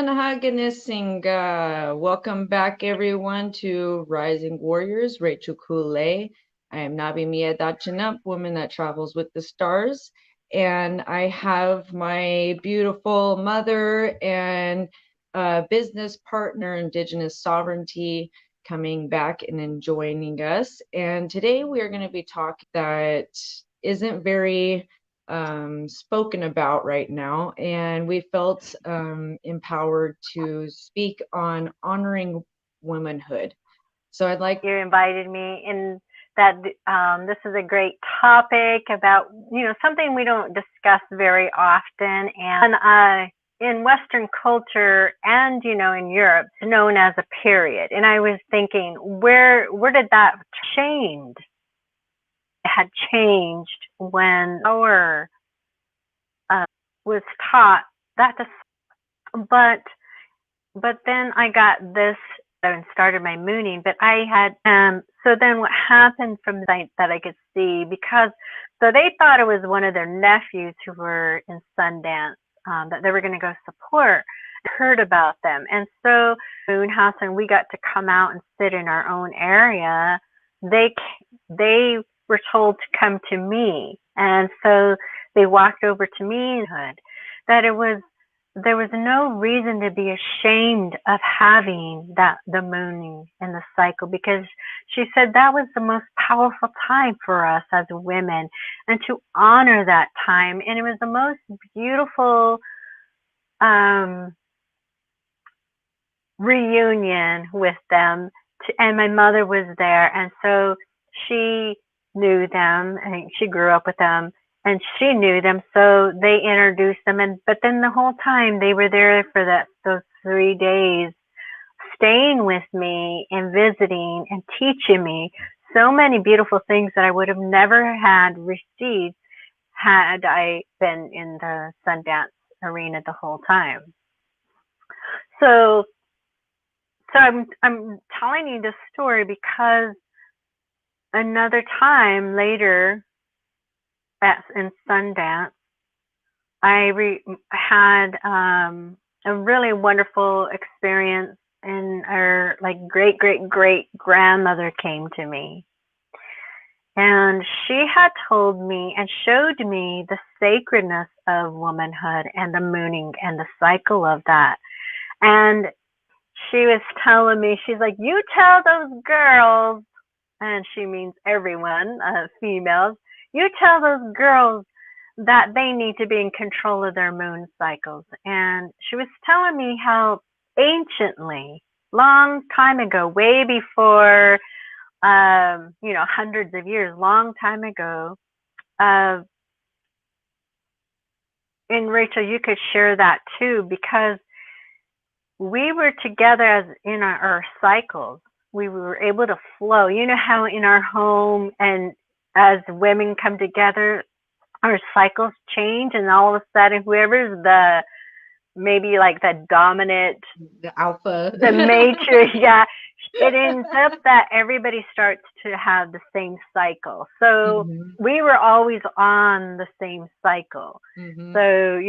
Haganisinga. Welcome back, everyone, to Rising Warriors Rachael Kulei. I am Nabi Mia Dachinup, woman that travels with the stars. And I have my beautiful mother and business partner, Indigenous Sovereignty, coming back and joining us. And today we are going to be talking that isn't very spoken about right now, and we felt empowered to speak on honoring womanhood. So I'd like You invited me, and that this is a great topic about something we don't discuss very often, and in Western culture and in Europe, it's known as a period. And I was thinking, where did that change? It had changed when our was taught that but then I got this and started my mooning, but I had so then what happened from the that I could see, because so they thought it was one of their nephews who were in Sundance, that they were going to go support. I heard about them, and so Moon House, and we got to come out and sit in our own area. They were told to come to me, and so they walked over to me and that there was no reason to be ashamed of having the mooning and the cycle, because she said that was the most powerful time for us as women, and to honor that time. And it was the most beautiful reunion with them. And my mother was there, and so she knew them, and she grew up with them. And she knew them, so they introduced them. But then the whole time they were there for those 3 days, staying with me and visiting and teaching me so many beautiful things that I would have never had received had I been in the Sundance arena the whole time. So I'm telling you this story because another time later, in Sundance, I had a really wonderful experience, and our great grandmother came to me, and she had told me and showed me the sacredness of womanhood and the mooning and the cycle of that. And she was telling me, she's like, you tell those girls, and she means everyone, females, you tell those girls that they need to be in control of their moon cycles. And she was telling me how anciently, long time ago, way before, hundreds of years, long time ago, and Rachel, you could share that too, because we were together as in our cycles. We were able to flow. You know how in our home, and as women come together, our cycles change, and all of a sudden, whoever's maybe the dominant, the alpha, the matrix, yeah, it ends up that everybody starts to have the same cycle. So we were always on the same cycle. So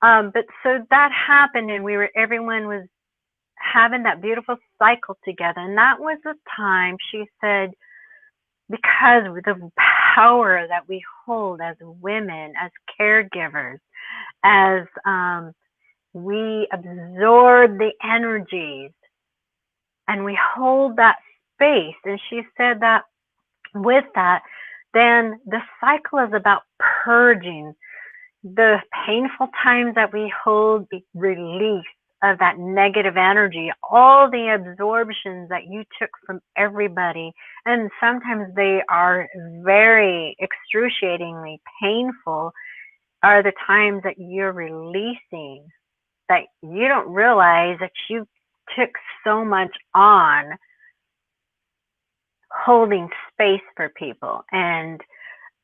but so that happened, and everyone was having that beautiful cycle together, and that was the time she said, because of the power that we hold as women, as caregivers, as we absorb the energies and we hold that space. And she said that with that, then the cycle is about purging the painful times that we hold, the release of that negative energy, all the absorptions that you took from everybody. And sometimes they are very excruciatingly painful, are the times that you're releasing, that you don't realize that you took so much on, holding space for people and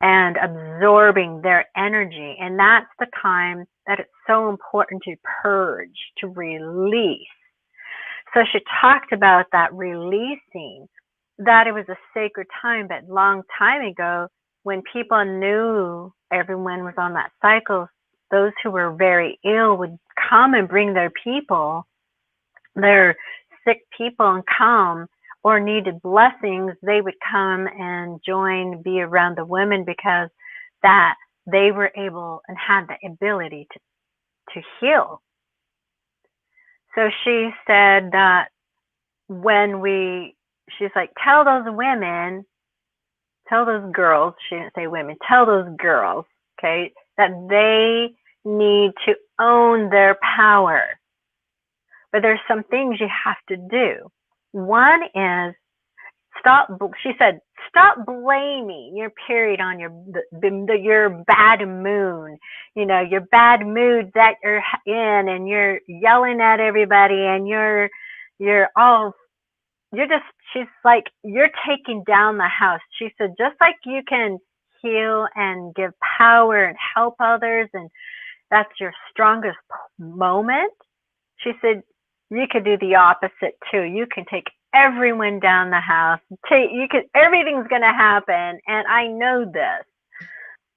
absorbing their energy. And that's the time that it's so important to purge, to release. So she talked about that releasing, that it was a sacred time, but long time ago, when people knew everyone was on that cycle, those who were very ill would come and bring their people, their sick people, and come, or needed blessings, they would come and join, be around the women, because that they were able and had the ability to heal. So she said that she's like, tell those women, tell those girls, she didn't say women, tell those girls, okay, that they need to own their power. But there's some things you have to do. One is she said, stop blaming your period on your bad moon, your bad mood that you're in, and you're yelling at everybody, and she's like, you're taking down the house. She said, just like you can heal and give power and help others, and that's your strongest moment, she said, you could do the opposite too. You can take everyone down the house. Everything's going to happen, and I know this.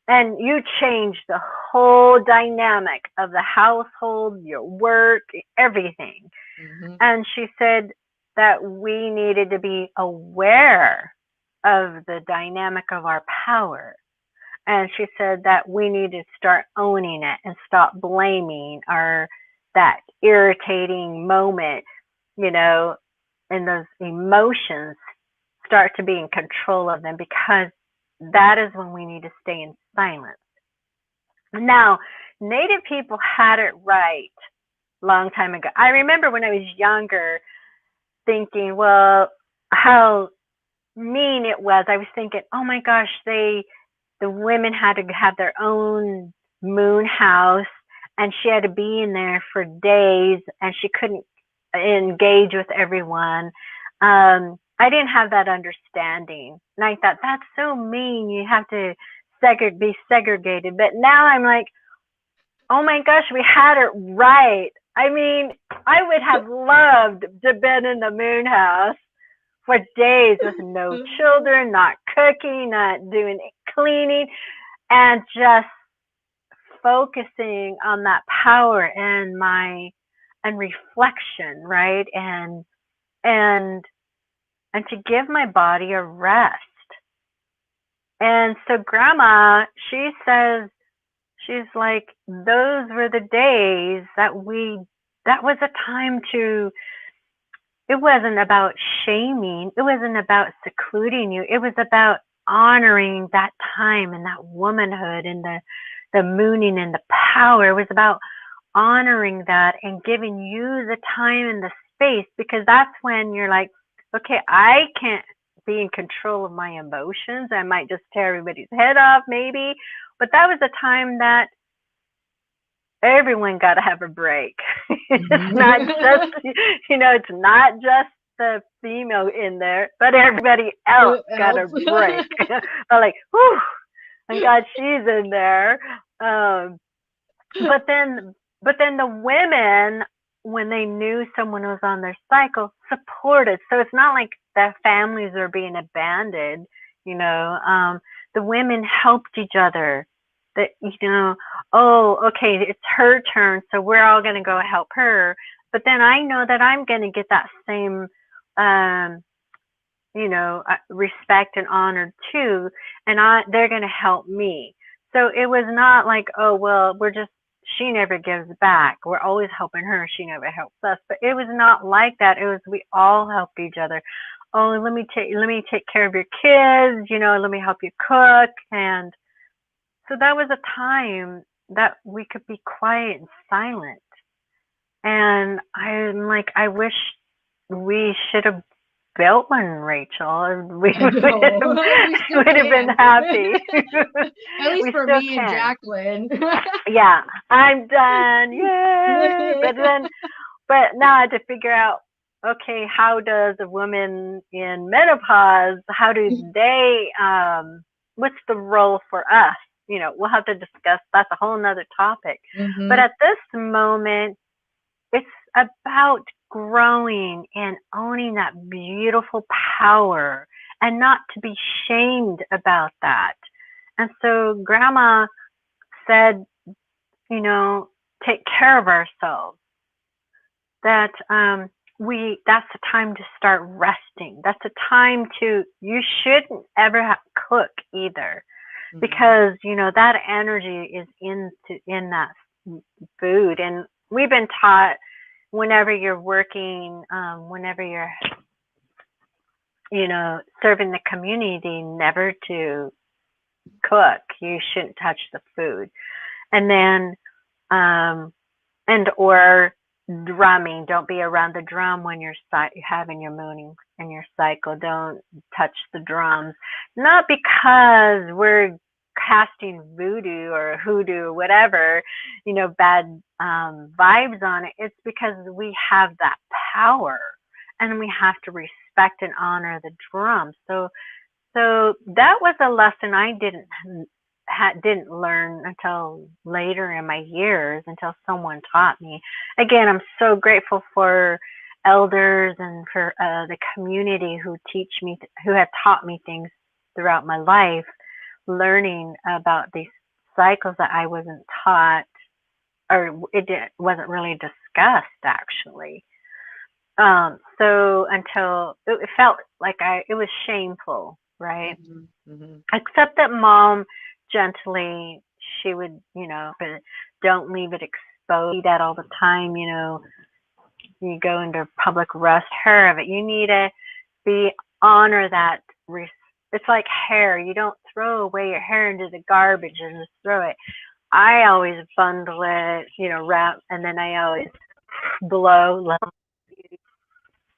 And you change the whole dynamic of the household, your work, everything. Mm-hmm. And she said that we needed to be aware of the dynamic of our power. And she said that we need to start owning it and stop blaming that irritating moment, and those emotions, start to be in control of them, because that is when we need to stay in silence. Now, Native people had it right a long time ago. I remember when I was younger thinking, well, how mean it was. I was thinking, oh my gosh, the women had to have their own moon house, and she had to be in there for days, and she couldn't engage with everyone. I didn't have that understanding, and I thought, that's so mean. You have to be segregated. But now I'm like, oh my gosh, we had it right. I mean, I would have loved to have been in the moon house for days with no children, not cooking, not doing cleaning, and just focusing on that power and reflection, right? And to give my body a rest. And so Grandma, she says, she's like, those were the days that was a time it wasn't about shaming. It wasn't about secluding you. It was about honoring that time and that womanhood and the mooning and the power. It was about honoring that and giving you the time and the space, because that's when you're like, okay, I can't be in control of my emotions. I might just tear everybody's head off maybe, but that was a time that everyone got to have a break. It's not just, it's not just the female in there, but everybody else got a break. But like, whew, thank God she's in there. But then the women, when they knew someone was on their cycle, supported. So it's not like the families are being abandoned, the women helped each other. That, oh, okay, it's her turn, so we're all going to go help her. But then I know that I'm going to get that same, respect and honor too, and they're going to help me. So it was not like, oh, well, she never gives back. We're always helping her. She never helps us. But it was not like that. It was, we all helped each other. Oh, let me take care of your kids. Let me help you cook. And so that was a time that we could be quiet and silent. And I'm like, I wish we should have built one, Rachel. We would have been happy. At least for me and Jacqueline. Yeah, I'm done. Yay! But now I had to figure out, okay, how does a woman in menopause, how do they, what's the role for us? We'll have to discuss, that's a whole nother topic. Mm-hmm. But at this moment, it's about growing and owning that beautiful power and not to be shamed about that. And so Grandma said, take care of ourselves, that that's the time to start resting. That's the time you shouldn't ever cook either, because that energy is in that food. And we've been taught, whenever you're working, whenever you're serving the community, never to cook. You shouldn't touch the food. And then or drumming, don't be around the drum when you're having your mooning and your cycle. Don't touch the drums, not because we're casting voodoo or hoodoo or whatever, bad vibes on it. It's because we have that power, and we have to respect and honor the drum. So that was a lesson I didn't learn until later in my years, until someone taught me. Again, I'm so grateful for elders and for the community who have taught me things throughout my life, learning about these cycles that I wasn't taught, or wasn't really discussed, actually. So until it felt like it was shameful, right? Except that Mom gently, she would, but don't leave it exposed. That all the time, you go into public rest, hair of it. You need to honor that. It's like hair. You don't throw away your hair into the garbage and just throw it. I always bundle it, wrap, and then I always blow,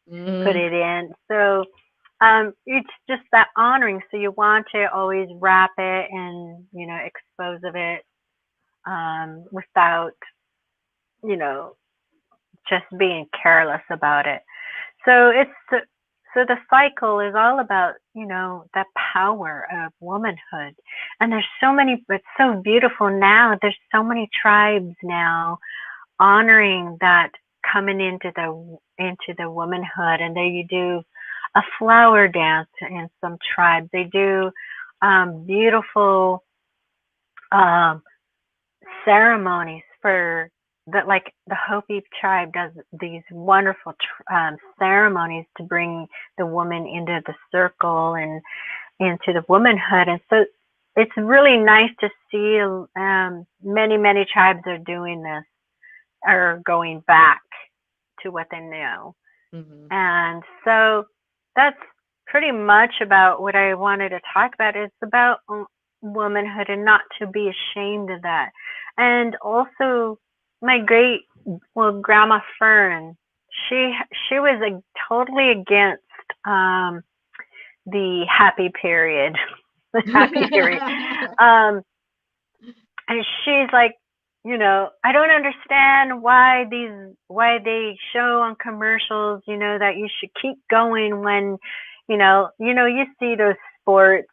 put it in. So it's just that honoring. So you want to always wrap it and, expose of it without, just being careless about it. So so the cycle is all about, the power of womanhood. And it's so beautiful now. There's so many tribes now honoring that, coming into the womanhood. And there you do a flower dance in some tribes. They do beautiful ceremonies for that, like the Hopi tribe does these wonderful ceremonies to bring the woman into the circle and into the womanhood. And so it's really nice to see many tribes are doing this, are going back to what they know. And so that's pretty much about what I wanted to talk about. It's about womanhood, and not to be ashamed of that. And also, my Grandma Fern, she was totally against the happy period. And she's like, I don't understand why they show on commercials, that you should keep going when, you see those sports,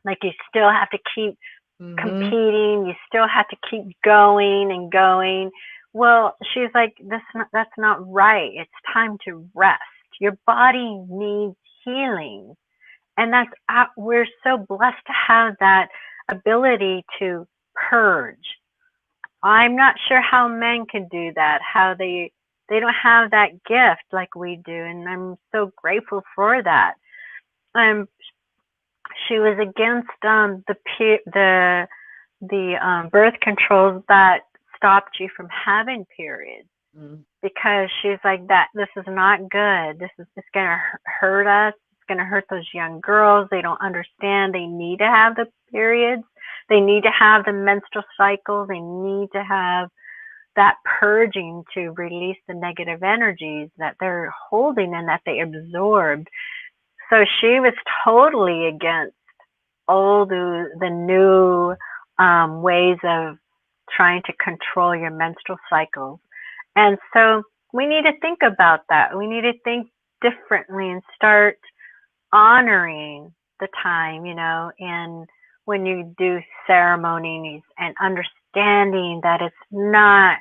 like you still have to keep competing, you still have to keep going and going. Well, she's like, that's not right. It's time to rest. Your body needs healing. And we're so blessed to have that ability to purge. I'm not sure how men can do that, how they don't have that gift like we do, and I'm so grateful for that. She was against the birth controls that stopped you from having periods, because she's like, that this is not good. It's going to hurt us. It's going to hurt those young girls. They don't understand. They need to have the periods. They need to have the menstrual cycle. They need to have that purging to release the negative energies that they're holding and that they absorbed. So she was totally against all the new ways of trying to control your menstrual cycles. And so we need to think about that. We need to think differently and start honoring the time, and when you do ceremonies, and understanding that it's not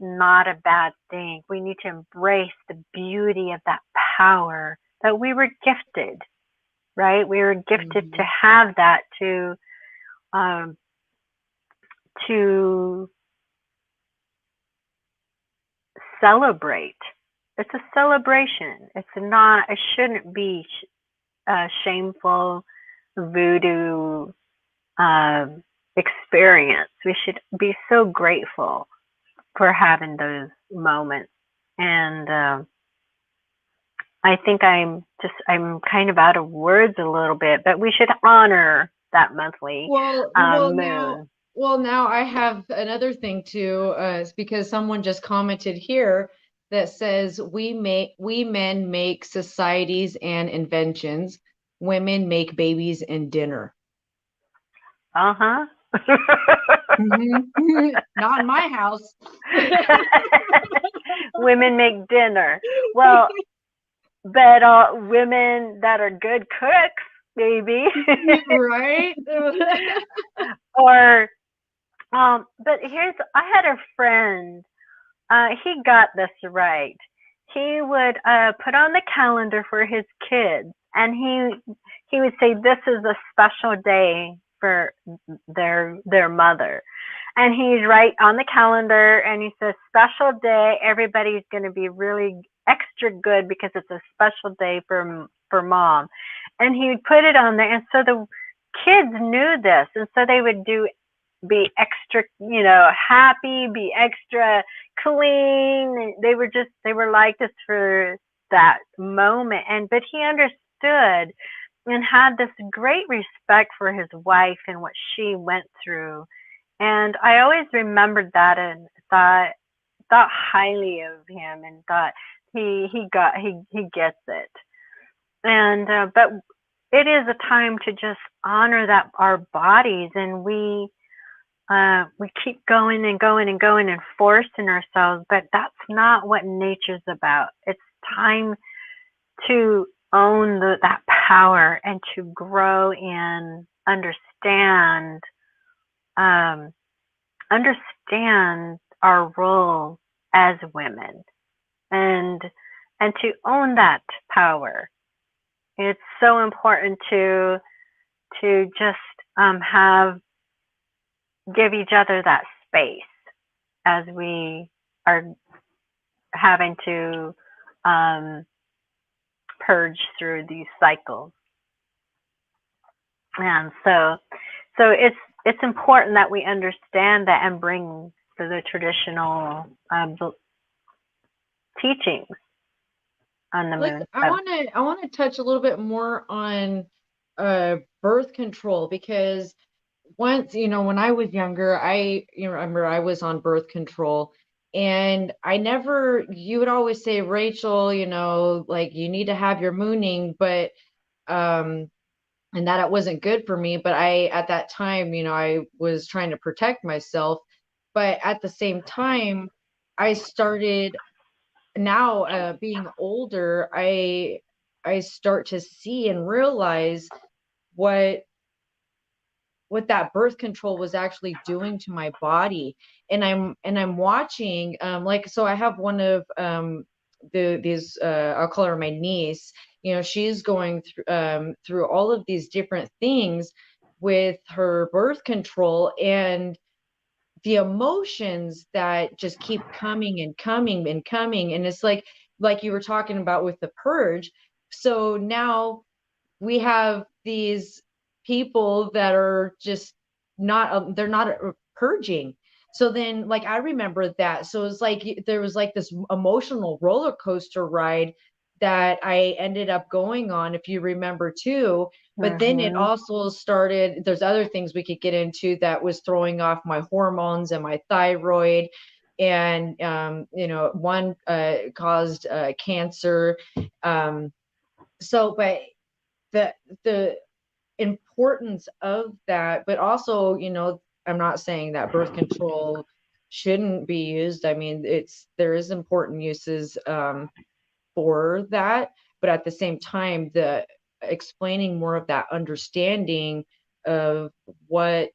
a bad thing. We need to embrace the beauty of that power that we were gifted, right? We were gifted to have that, to celebrate. It's a celebration. It's not, it shouldn't be shameful voodoo experience. We should be so grateful for having those moments. And I think I'm kind of out of words a little bit, but we should honor that monthly Well, well now, moon. well now I have another thing too, it's because someone just commented here that says we men make societies and inventions, women make babies and dinner. Uh-huh. Not in my house. Women make dinner. Well, but women that are good cooks, maybe. Right? Or but I had a friend, he got this right. He would put on the calendar for his kids, and he would say this is a special day for their mother. And he's right on the calendar, and he says special day, everybody's going to be really extra good because it's a special day for mom. And he would put it on there, and so the kids knew this, and so they would be extra, happy, be extra clean. They were like this for that moment. But he understood and had this great respect for his wife and what she went through. And I always remembered that and thought highly of him and thought he gets it. And but it is a time to just honor that our bodies, and we keep going and going and going and forcing ourselves, but that's not what nature's about. It's time to own that power and to grow and understand our role as women, and to own that power. It's so important to just give each other that space as we are having to purge through these cycles. And so it's important that we understand that and bring the traditional teachings on the moon. I want to touch a little bit more on birth control, because once, when I was younger, I remember I was on birth control, and you would always say, Rachel, like you need to have your mooning, but and that it wasn't good for me. But at that time, I was trying to protect myself. But at the same time, I started now, being older, I start to see and realize what that birth control was actually doing to my body. And I'm watching, so I have one of these, I'll call her my niece. She's going through all of these different things with her birth control, and the emotions that just keep coming and coming and coming. And it's like you were talking about with the purge. So now we have these people that are just not, they're not purging. So then, like, I remember that. So it's like there was like this emotional roller coaster ride that I ended up going on, if you remember too. But then it Mm-hmm. also started, there's other things we could get into that was throwing off my hormones and my thyroid. And, one caused cancer. But the importance of that, but also, I'm not saying that birth control shouldn't be used. I mean, there is important uses for that, but at the same time, the explaining more of that understanding of what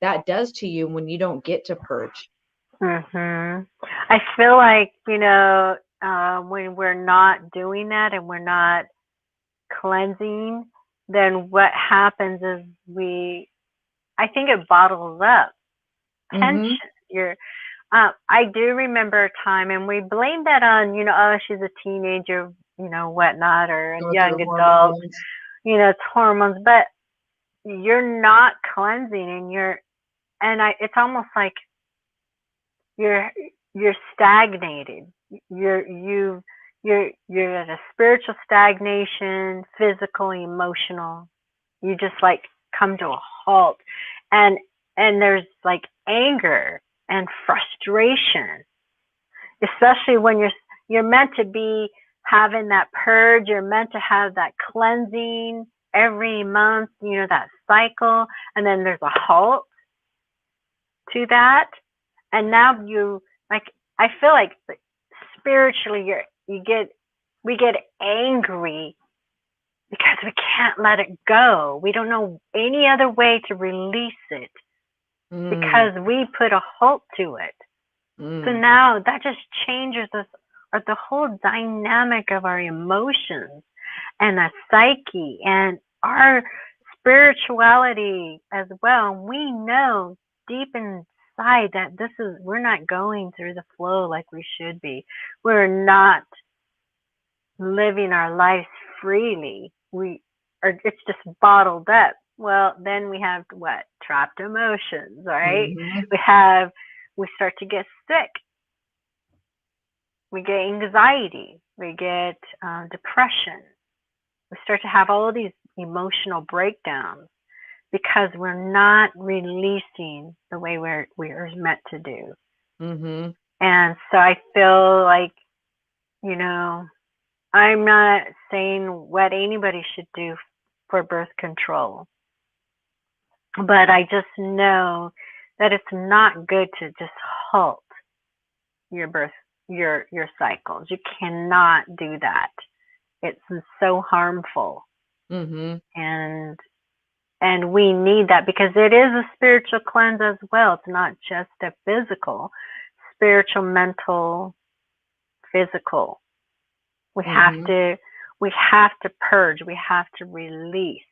that does to you when you don't get to purge. Mm-hmm. I feel like, when we're not doing that and we're not cleansing, then what happens is I think it bottles up tension. Mm-hmm. I do remember a time, and we blame that on, oh, she's a teenager, whatnot, or a Go young through adult, hormones. it's hormones, but you're not cleansing, it's almost like you're you're stagnated. You're you you're at a spiritual stagnation, physical, emotional. You just like come to a halt, and there's like anger and frustration, especially when you're meant to be having that purge. You're meant to have that cleansing every month, that cycle, and then there's a halt to that. And now like, I feel like spiritually we get angry because we can't let it go. We don't know any other way to release it because we put a halt to it. So now that just changes us, or the whole dynamic of our emotions and our psyche and our spirituality as well. We know deep inside that we're not going through the flow like we should be. We're not living our lives freely. It's just bottled up. Well, then we have what? Trapped emotions, right? We start to get sick. We get anxiety. We get depression. We start to have all of these emotional breakdowns because we're not releasing the way we're meant to do. And so I feel like, I'm not saying what anybody should do for birth control, but I just know that it's not good to just halt your cycles. You cannot do that. It's so harmful. And we need that because it is a spiritual cleanse as well. It's not just a physical, spiritual, mental, physical. We have to purge. We have to release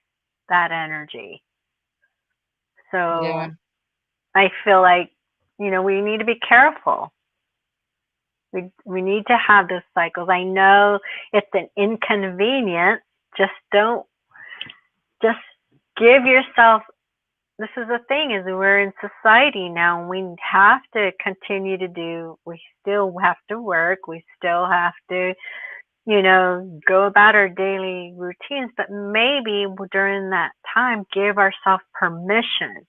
that energy. So I feel like, we need to be careful. We need to have those cycles. I know it's an inconvenience. Just give yourself. This is the thing, is we're in society now, and we have to continue to we still have to work. We still have to, go about our daily routines, but maybe during that time, give ourselves permission.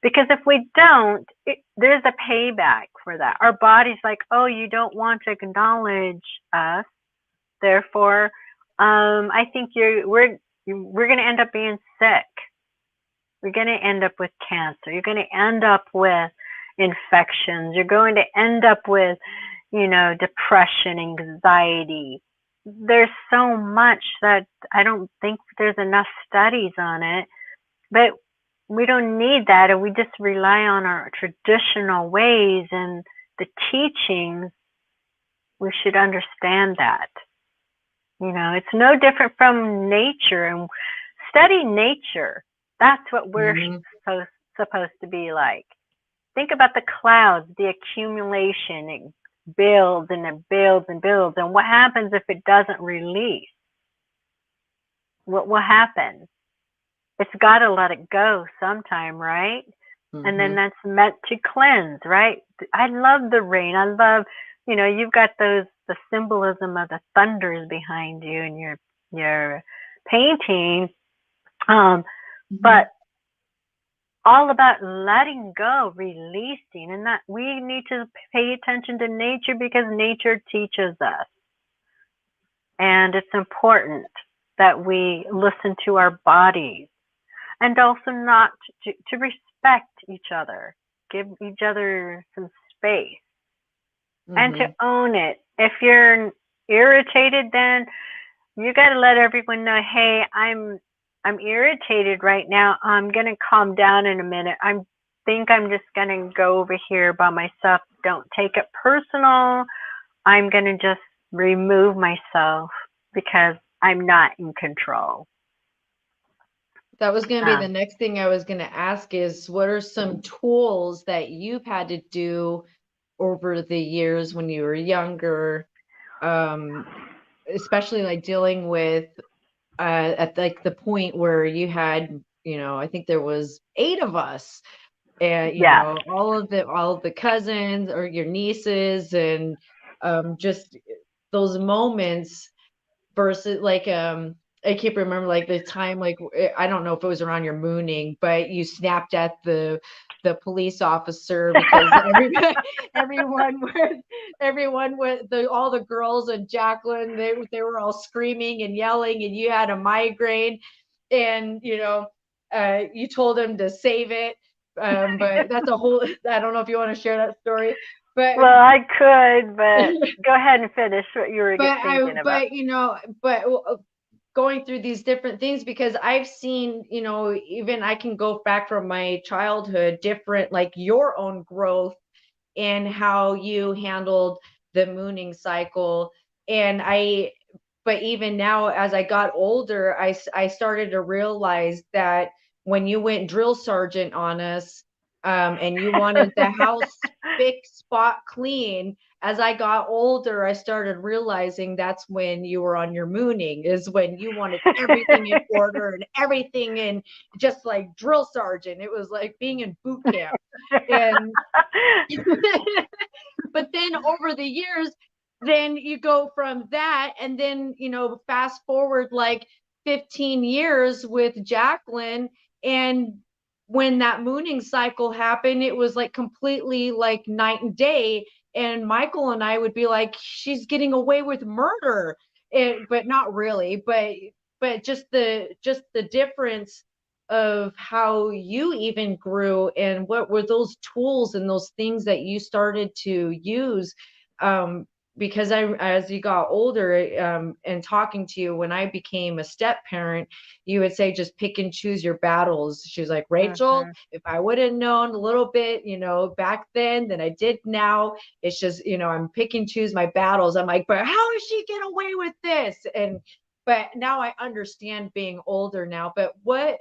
Because if we don't, there's a payback for that. Our body's like, oh, you don't want to acknowledge us. Therefore, I think we're going to end up being sick. We're going to end up with cancer. You're going to end up with infections. You're going to end up with, depression, anxiety. There's so much that I don't think there's enough studies on it. But we don't need that, and we just rely on our traditional ways and the teachings. We should understand that. It's no different from nature, and study nature. That's what we're supposed to be like. Think about the clouds, the accumulation. It builds and it builds and builds. And what happens if it doesn't release? What will happen? It's got to let it go sometime, right? And then that's meant to cleanse, right? I love the rain. I love, you've got the symbolism of the thunders behind you in your painting. But all about letting go, releasing, and that we need to pay attention to nature because nature teaches us. And it's important that we listen to our bodies. And also not to respect each other, give each other some space, and to own it. If you're irritated, then you got to let everyone know, hey, I'm irritated right now. I'm going to calm down in a minute. I think I'm just going to go over here by myself. Don't take it personal. I'm going to just remove myself because I'm not in control. That was going to be the next thing I was going to ask is, what are some tools that you've had to do over the years when you were younger, especially like dealing with at like the point where you had, I think there was 8 of us, and Yeah. all of the cousins or your nieces, and just those moments versus like I keep remember like the time, like I don't know if it was around your mooning, but you snapped at the police officer because everyone would everyone would all the girls and Jacqueline, they were all screaming and yelling, and you had a migraine, and you told him to save it, but that's a whole I don't know if you want to share that story, but Well, I could, but go ahead and finish what you were thinking about. but going through these different things, because I've seen, even I can go back from my childhood, different, like your own growth and how you handled the mooning cycle. And but even now, as I got older, I started to realize that when you went drill sergeant on us, and you wanted the house fixed, spot clean, as I got older, I started realizing that's when you were on your mooning, is when you wanted everything in order and everything in, just like drill sergeant. It was like being in boot camp. And but then over the years, then you go from that, and then fast forward like 15 years with Jacqueline, and when that mooning cycle happened, it was like completely like night and day. And Michael and I would be like, she's getting away with murder, but not really, but just the difference of how you even grew, and what were those tools and those things that you started to use. Because as you got older, and talking to you when I became a step parent, you would say, just pick and choose your battles. She was like, Rachel, Mhm. if I would have known a little bit, back then than I did now, it's just, I'm pick and choose my battles. I'm like, but how does she get away with this? But now I understand, being older now. But what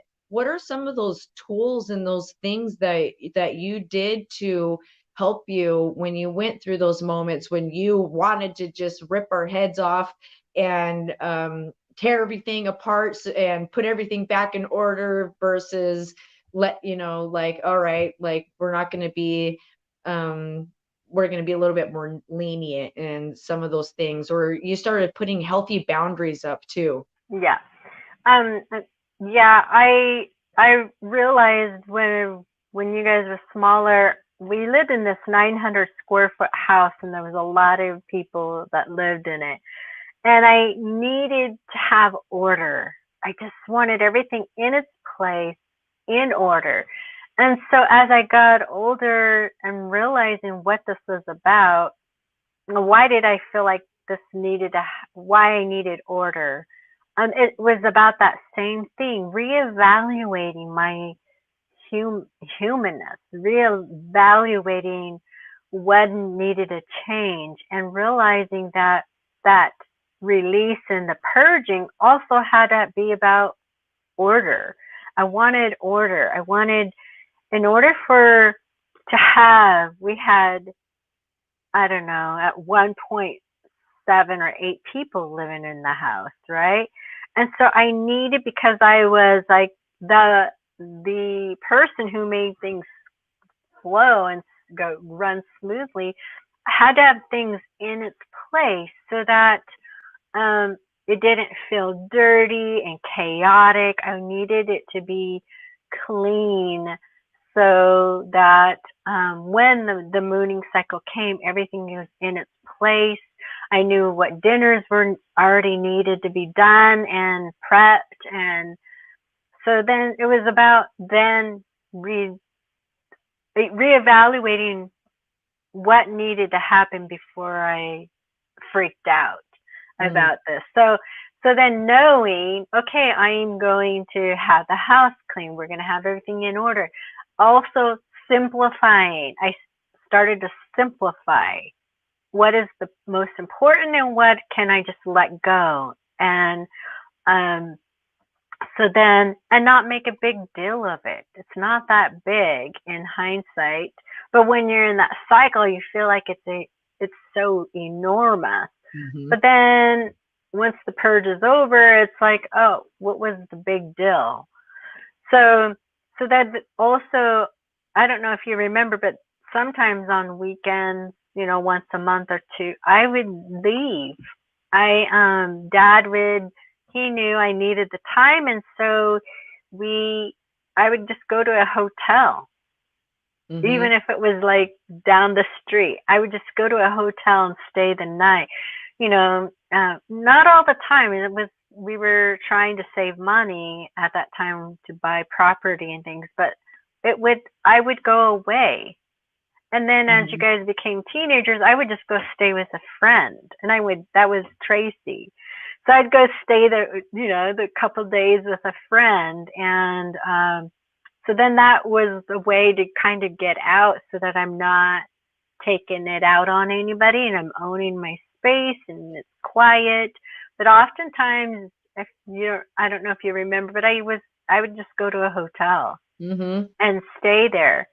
are some of those tools and those things that you did to help you when you went through those moments when you wanted to just rip our heads off and tear everything apart and put everything back in order, versus like, all right, like um we're going to be a little bit more lenient in some of those things, or you started putting healthy boundaries up too? Yeah. Um, uh, yeah, I realized when you guys were smaller, we lived in this 900 square foot house, and there was a lot of people that lived in it. And I needed to have order. I just wanted everything in its place, in order. And so as I got older and realizing what this was about, why did I feel like this needed to, why I needed order? It was about that same thing, reevaluating my humanness, reevaluating what needed to change, and realizing that that release and the purging also had to be about order. I wanted order. I wanted, in order for to have, we had, I don't know, at one point 7 or 8 people living in the house, right? And so I needed, because I was like the person who made things flow and run smoothly, I had to have things in its place so that it didn't feel dirty and chaotic. I needed it to be clean so that when the mooning cycle came, everything was in its place. I knew what dinners were already needed to be done and prepped. And so then it was about then reevaluating what needed to happen before I freaked out Mm, about this. So then knowing, okay, I'm going to have the house clean. We're going to have everything in order. Also simplifying. I started to simplify what is the most important and what can I just let go. And um, So then, and not make a big deal of it. It's not that big in hindsight, but when you're in that cycle, you feel like it's so enormous. Mm-hmm. But then once the purge is over, it's like, oh, what was the big deal? So, so that also, I don't know if you remember, but sometimes on weekends, once a month or two, I would leave. Dad would, he knew I needed the time, and so I would just go to a hotel, Mm-hmm. even if it was like down the street. I would just go to a hotel and stay the night. Not all the time. We were trying to save money at that time to buy property and things, but I would go away. And then as you Mm-hmm. guys became teenagers, I would just go stay with a friend. And that was Tracy. So I'd go stay there, the couple days with a friend. And so then that was the way to kind of get out so that I'm not taking it out on anybody and I'm owning my space and it's quiet. But oftentimes, I don't know if you remember, but I would just go to a hotel Mm-hmm. and stay there,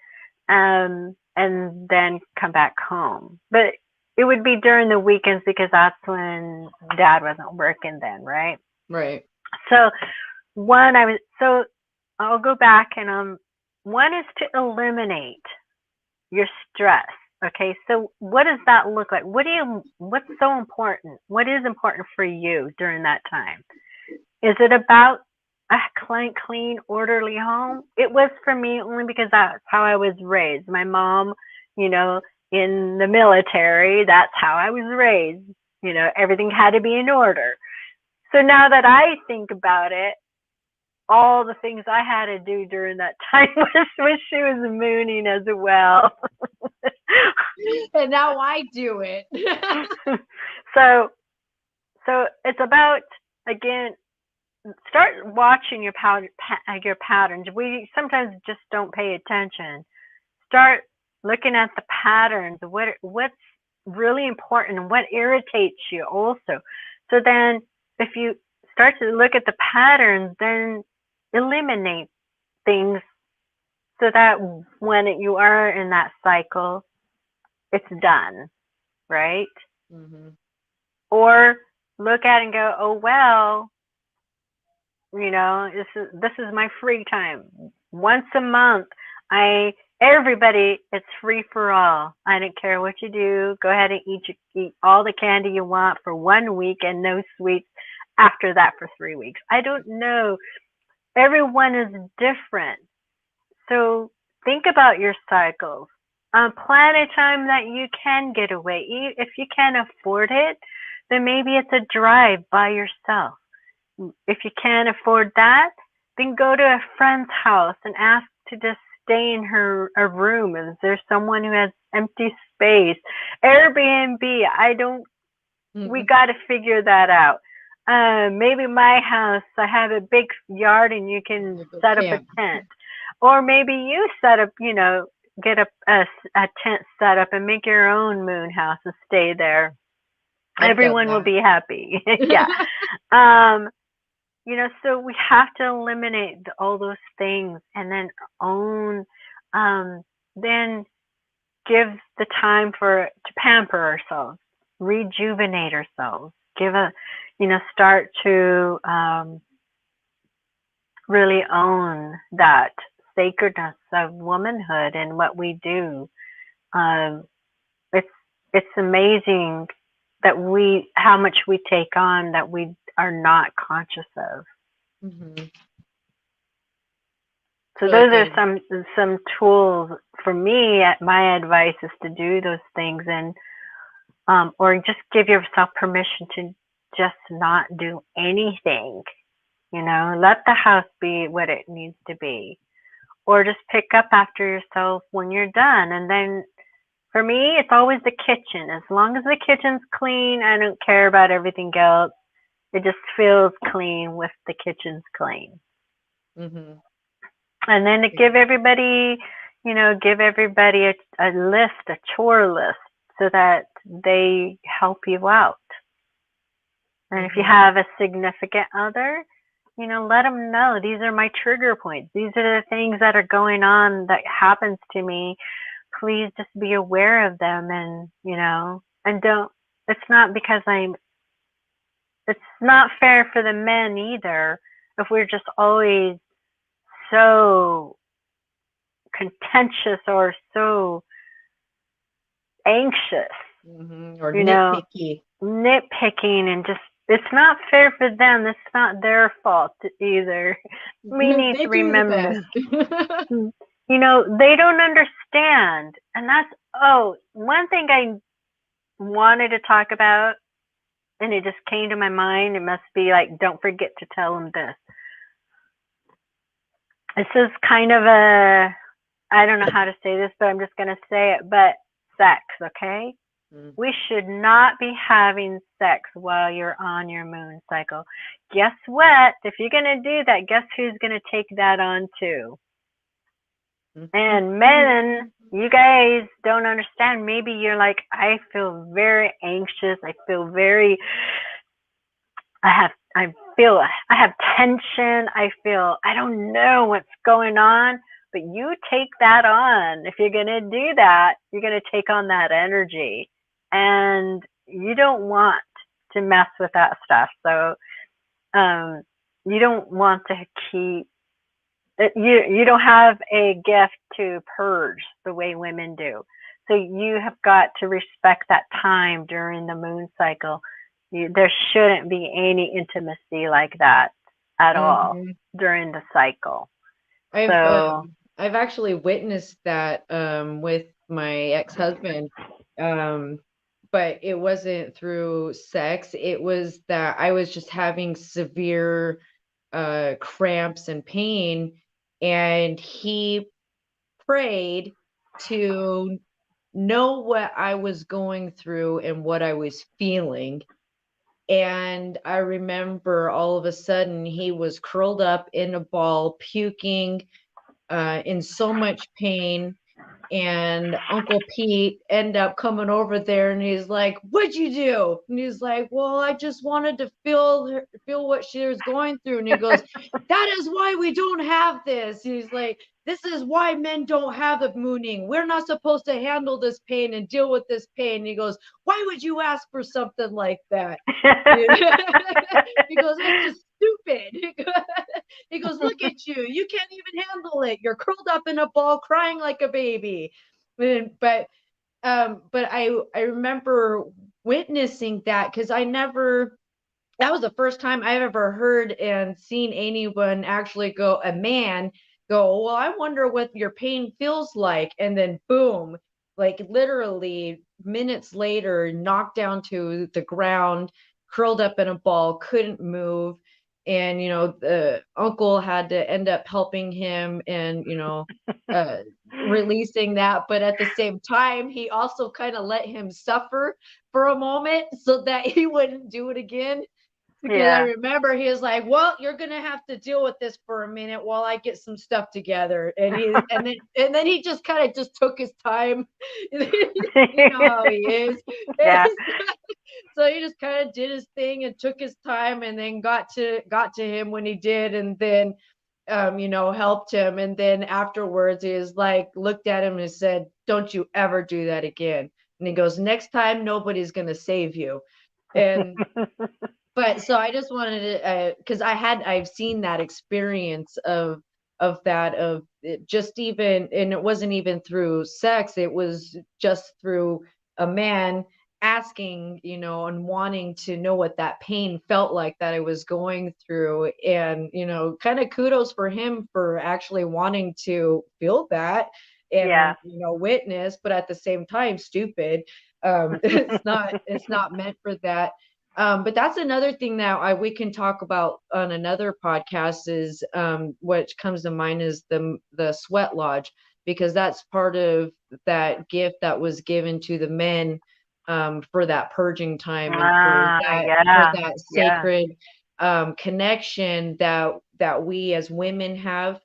and then come back home. But it would be during the weekends because that's when Dad wasn't working then, right? Right. So so I'll go back and one is to eliminate your stress. Okay, so what does that look like? What's so important? What is important for you during that time? Is it about a clean, orderly home? It was for me only because that's how I was raised. My mom, you know, in the military, that's how I was raised. Everything had to be in order. So now that I think about it, all the things I had to do during that time was she was mooning as well. And now I do it. so so it's about, again, start watching your patterns. We sometimes just don't pay attention. Start looking at the patterns. What's really important and what irritates you also. So then if you start to look at the patterns, then eliminate things so that when you are in that cycle, it's done, right? Mm-hmm. Or look at it and go, oh well, this is my free time. Once a month, everybody, it's free for all. I don't care what you do. Go ahead and eat all the candy you want for 1 week and no sweets after that for 3 weeks. I don't know. Everyone is different. So think about your cycles. Plan a time that you can get away. If you can't afford it, then maybe it's a drive by yourself. If you can't afford that, then go to a friend's house and ask to just stay in a room. Is there someone who has empty space? Airbnb. We Mm-hmm. got to figure that out. Maybe my house, I have a big yard and you can Like a set up a camp. tent. Or maybe you set up, get a tent set up and make your own moon house and stay there. I've done Everyone will that. be happy. Yeah. Um, so we have to eliminate all those things and then own, then give the time to pamper ourselves, rejuvenate ourselves, start to really own that sacredness of womanhood and what we do. Um, it's it's amazing that how much we take on that we are not conscious of. Mm-hmm. So So I those are think, some tools for me. My advice is to do those things, and or just give yourself permission to just not do anything. Let the house be what it needs to be, or just pick up after yourself when you're done. And then for me, it's always the kitchen. As long as the kitchen's clean, I don't care about everything else. It just feels clean with the kitchen's clean. mm-hmm. And then to give everybody a list, a chore list, so that they help you out. And if you Mm-hmm. have a significant other, let them know these are my trigger points. These are the things that are going on that happens to me. Please just be aware of them, and don't, it's not because it's not fair for the men either if we're just always so contentious or so anxious, Or nitpicky. nitpicking, and just, it's not fair for them. It's not their fault either. We need They to do the remember, best. they don't understand. And that's, one thing I wanted to talk about, and it just came to my mind. It must be like, don't forget to tell them this. This is kind of I don't know how to say this, but I'm just going to say it, but sex, okay? We should not be having sex while you're on your moon cycle. Guess what? If you're going to do that, guess who's going to take that on too? And men, you guys don't understand. Maybe you're like, I feel very anxious. I feel very, I have tension. I feel, I don't know what's going on. But you take that on. If you're going to do that, you're going to take on that energy. And you don't want to mess with that stuff. So you don't want to keep, you don't have a gift to purge the way women do. So you have got to respect that time during the moon cycle. There shouldn't be any intimacy like that at all during the cycle. I've actually witnessed that with my ex-husband, but it wasn't through sex. It was that I was just having severe cramps and pain, and he prayed to know what I was going through and what I was feeling. And I remember all of a sudden he was curled up in a ball, puking, in so much pain. And Uncle Pete ended up coming over there, and he's like, "What'd you do?" And he's like, "Well, I just wanted to feel what she was going through." And he goes, "That is why we don't have this." He's like, "This is why men don't have the mooning. We're not supposed to handle this pain and deal with this pain." And he goes, "Why would you ask for something like that?" He goes, "That's just stupid." He goes, "Look at you. You can't even handle it. You're curled up in a ball crying like a baby." But I remember witnessing that, because that was the first time I ever heard and seen anyone actually a man go, "Well, I wonder what your pain feels like." And then boom, like literally minutes later, knocked down to the ground, curled up in a ball, couldn't move. And, the uncle had to end up helping him and, uh, releasing that. But at the same time, he also kind of let him suffer for a moment so that he wouldn't do it again. Because I remember he was like, "Well, you're gonna have to deal with this for a minute while I get some stuff together." And then he just kind of just took his time. You know how he is. Yeah. So he just kind of did his thing and took his time, and then got to him when he did, and then helped him. And then afterwards he was like, looked at him and said, "Don't you ever do that again." And he goes, "Next time nobody's gonna save you." And but so I just wanted to, because I've seen that experience of that, of it, just even, and it wasn't even through sex, it was just through a man asking, and wanting to know what that pain felt like that I was going through. And, kind of kudos for him for actually wanting to feel that and, witness, but at the same time, stupid. It's not meant for that. But that's another thing that we can talk about on another podcast is, what comes to mind is the sweat lodge, because that's part of that gift that was given to the men, for that purging time, and for that sacred connection that we as women have,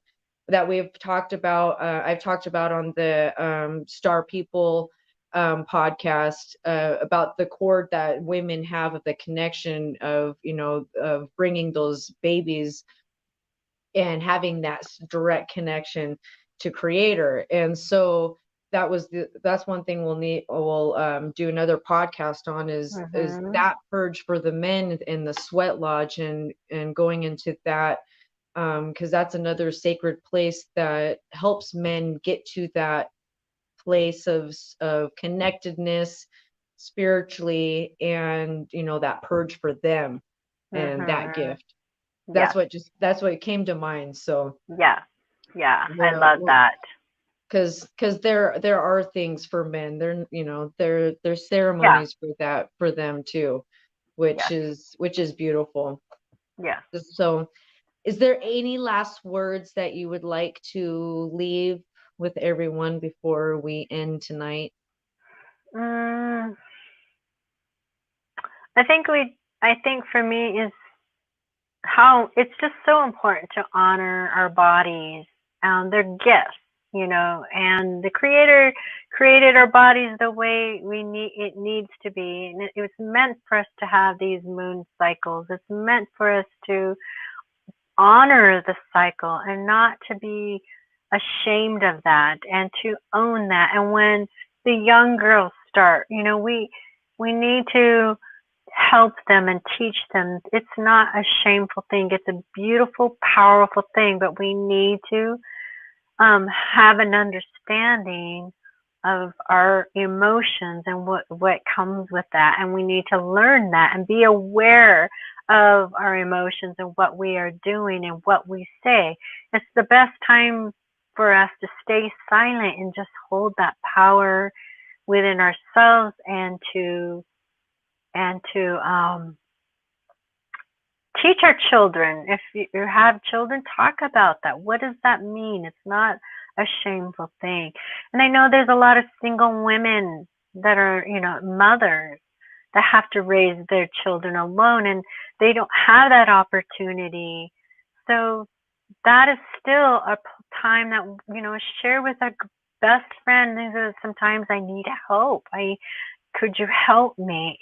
that we've talked about. I've talked about on the Star People podcast about the cord that women have of the connection of, of bringing those babies and having that direct connection to creator. And so that's one thing we'll do another podcast on, is Mhm. that purge for the men in the sweat lodge, and going into that, because that's another sacred place that helps men get to that place of connectedness spiritually, and that purge for them, and that Mhm. gift. Yes. That's what came to mind. So Yeah. Yeah. I well, love that. because there are things for men. There's Yeah. ceremonies for that for them too, which Yes. is beautiful. Yes. So is there any last words that you would like to leave with everyone before we end tonight? Mm, I think for me is how it's just so important to honor our bodies. They're gifts, and the Creator created our bodies the way it needs to be, and it was meant for us to have these moon cycles. It's meant for us to honor the cycle and not to be ashamed of that, and to own that. And when the young girls start, we need to help them and teach them. It's not a shameful thing. It's a beautiful, powerful thing, but we need to have an understanding of our emotions and what comes with that. And we need to learn that and be aware of our emotions and what we are doing and what we say. It's the best time for us to stay silent and just hold that power within ourselves, and to teach our children. If you have children, talk about that. What does that mean? It's not a shameful thing. And I know there's a lot of single women that are, mothers that have to raise their children alone, and they don't have that opportunity. So that is still a time that, share with a best friend. Sometimes I need help. Could you help me?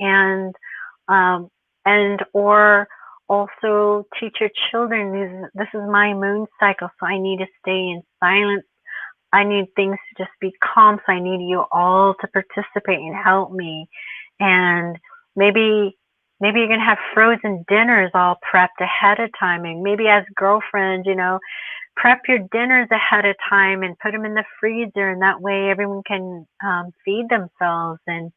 Um, or also teach your children, this is my moon cycle, so I need to stay in silence. I need things to just be calm, so I need you all to participate and help me. And maybe you're gonna have frozen dinners all prepped ahead of time, and maybe as girlfriends, prep your dinners ahead of time and put them in the freezer, and that way everyone can feed themselves, and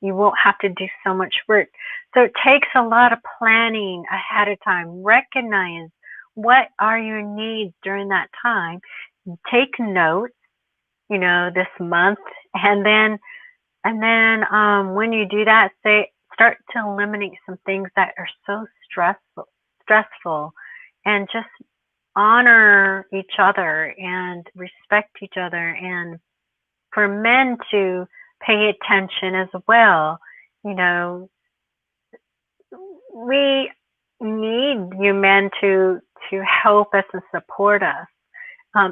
you won't have to do so much work. So it takes a lot of planning ahead of time. Recognize what are your needs during that time. Take notes, this month, and then when you do that, start to eliminate some things that are so stressful, and just honor each other and respect each other, and for men to pay attention as well. You know, we need you men to help us and support us.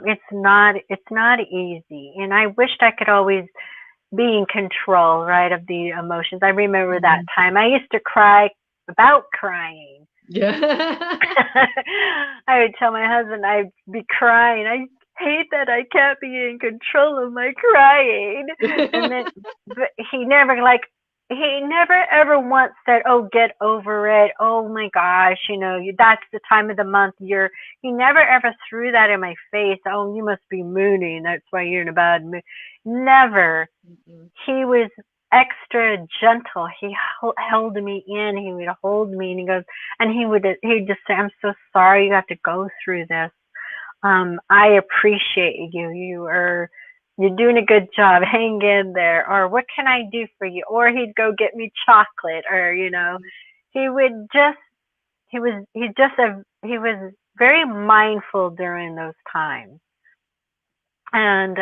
It's not easy, and I wished I could always be in control, right, of the emotions. I remember that Mhm. time I used to cry about crying. Yeah. I would tell my husband I'd be crying. I hate that I can't be in control of my crying. And then, but he never ever once said, "Oh, get over it. Oh my gosh, that's the time of the month you're." He never ever threw that in my face. "Oh, you must be mooning. That's why you're in a bad mood." Never. Mhm. He was extra gentle. He held me in. He would hold me, and he'd just say, "I'm so sorry you have to go through this. I appreciate you. You're doing a good job. Hang in there." Or, "What can I do for you?" Or he'd go get me chocolate, or he would just he was very mindful during those times. And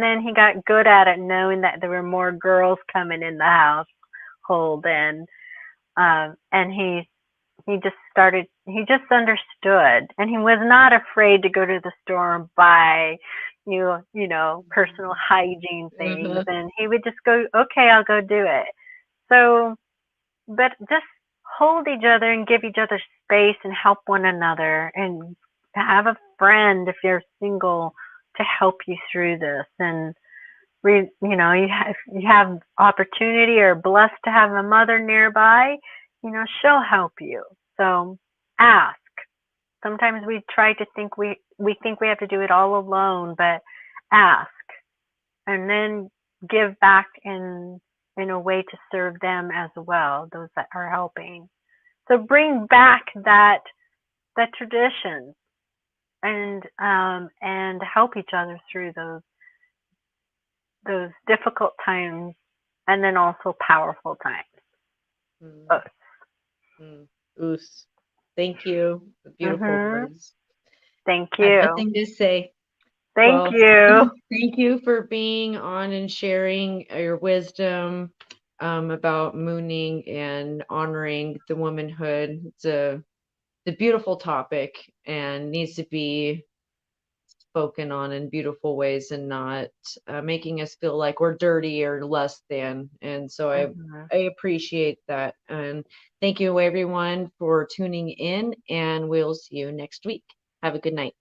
then he got good at it, knowing that there were more girls coming in the household, and he just understood, and he was not afraid to go to the store and buy personal hygiene things, Uh-huh. and he would just go, okay, I'll go do it. So, but just hold each other and give each other space and help one another, and have a friend if you're single to help you through this. And you have opportunity or blessed to have a mother nearby, she'll help you. So ask. Sometimes we try to think we think we have to do it all alone, but ask, and then give back in a way to serve them as well, those that are helping. So bring back that tradition, and help each other through those difficult times, and then also powerful times. Mm, Both. mm. Oos. Thank you. Beautiful Mhm. words. Thank I have you. nothing to say. Thank Well, you. thank you for being on and sharing your wisdom about mooning and honoring the womanhood. It's a beautiful topic and needs to be spoken on in beautiful ways and not making us feel like we're dirty or less than. And so Mhm. I appreciate that. And thank you everyone for tuning in, and we'll see you next week. Have a good night.